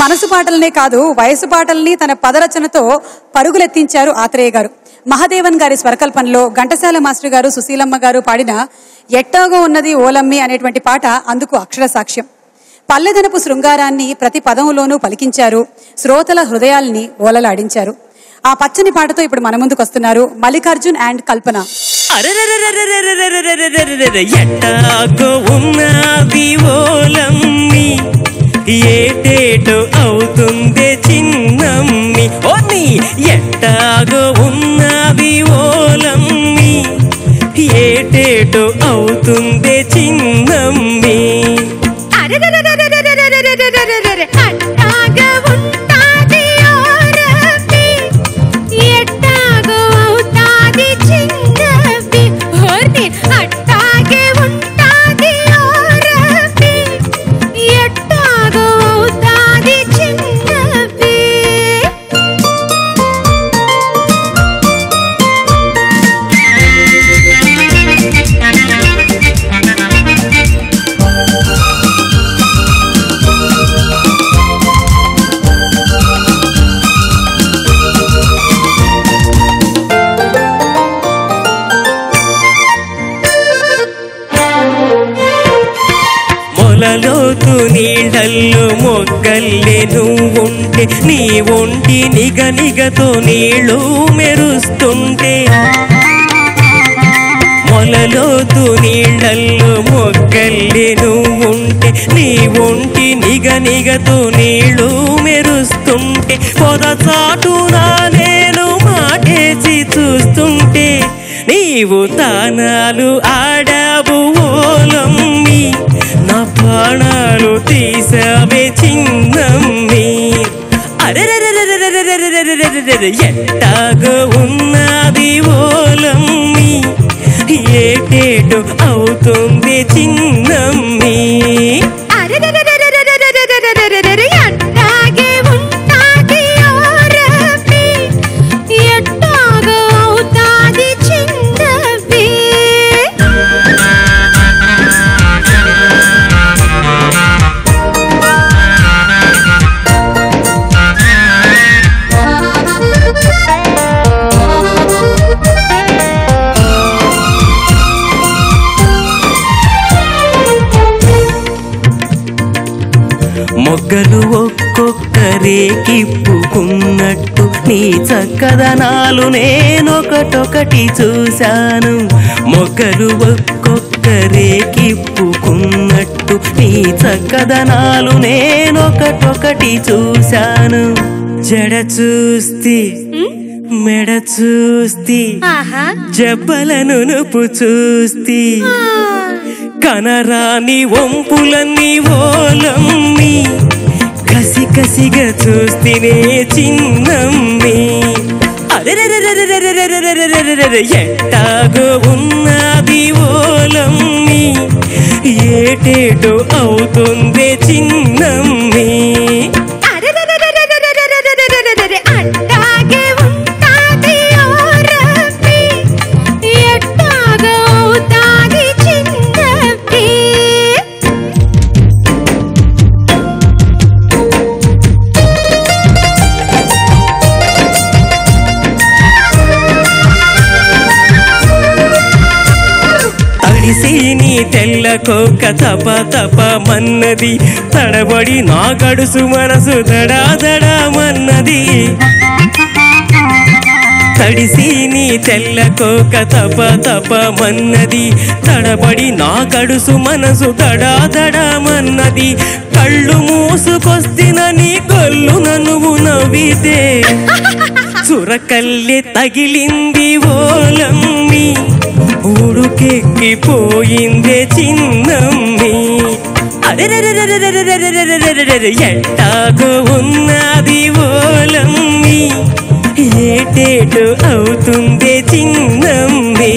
మనసు పాటలనే కాదు వయసు పాటల్ని తన పదరచనతో పరుగులెత్తించారు ఆత్రేయ గారు. మహదేవన్ గారి స్వరకల్పనలో ఘంటసాల మాస్టర్ గారు, సుశీలమ్మ గారు పాడిన ఎట్టాగో ఉన్నది ఓలమ్మి అనేటువంటి పాట అందుకు అక్షర సాక్ష్యం. పల్లెదనపు శృంగారాన్ని ప్రతి పదంలోనూ పలికించారు, శ్రోతల హృదయాల్ని ఓలలాడించారు. ఆ పచ్చని పాటతో ఇప్పుడు మన ముందుకు వస్తున్నారు మల్లికార్జున్ అండ్ కల్పన. ఎట్టాగో ఉన్నది ఓలమ్మి, ఏటేటో అవుతుందే చిన్నమ్మి. ఓని ఎట్టాగో ఉన్నది ఓలమ్మి, ఏటేటో అవుతుందే చిన్నమ్మి. లోతు నీళ్ళల్లో మొగ్గల్లే నువ్వుంటే, నీ ఒంటి నిగ నిగతో నీళ్ళు మెరుస్తుంటే. మొలలోతు నీళ్ళల్లో మొగ్గల్లే నువ్వుంటే, నీ ఒంటి నిగ నిగతో నీళ్ళు మెరుస్తుంటే. పొదచాటునా నేను మాటేసి చూస్తుంటే, నీవు తానాలు ఆడావు ఓలమ్మి, నా ప్రాణాలు తీసావే చిన్నమ్మి. ఎట్టాగో ఉన్నది ఓలమ్మి, ఏటేటో అవుతుంది చిన్నమ్మి. మొగ్గలు ఒక్కొక్కరేకిప్పుకున్నట్టు నీ చక్కదనాలు నేనొకటొకటి చూశాను. మొగ్గలు ఒక్కొక్కరేకిప్పుకున్నట్టు నీ చక్కదనాలు నేనొకటొకటి చూశాను. జడ చూస్తి, మెడ చూస్తి, జబ్బలను నుపు చూస్తి, కనరాని వంపులన్నీ ఓలమ్మి, కసి కసిగా చూస్తేనే చిన్నమ్మి. ఎట్టాగో ఉన్నది ఓలమ్మి, ఏటేటో అవుతుందే చిన్నమ్మి. నీ తెల్లకోక తప తప మన్నది, తడబడి నా గడుసు మనసు దడాదడామన్నది. తడిసి నీ తెల్లకోక తప తప మన్నది, తడబడి నా గడుసు మనసు దడాదడామన్నది. కళ్ళు మూసుకొస్తిన నీ కొల్లున నువ్వు నవ్వితే, చురకల్లె తగిలింది ఓలమ్మి, ఊడుకెక్కిపోయిందే చిన్నమ్మి. ఎట్టాగో ఉన్నది ఓలమ్మి, ఏటేటో అవుతుందే చిన్నమ్మి.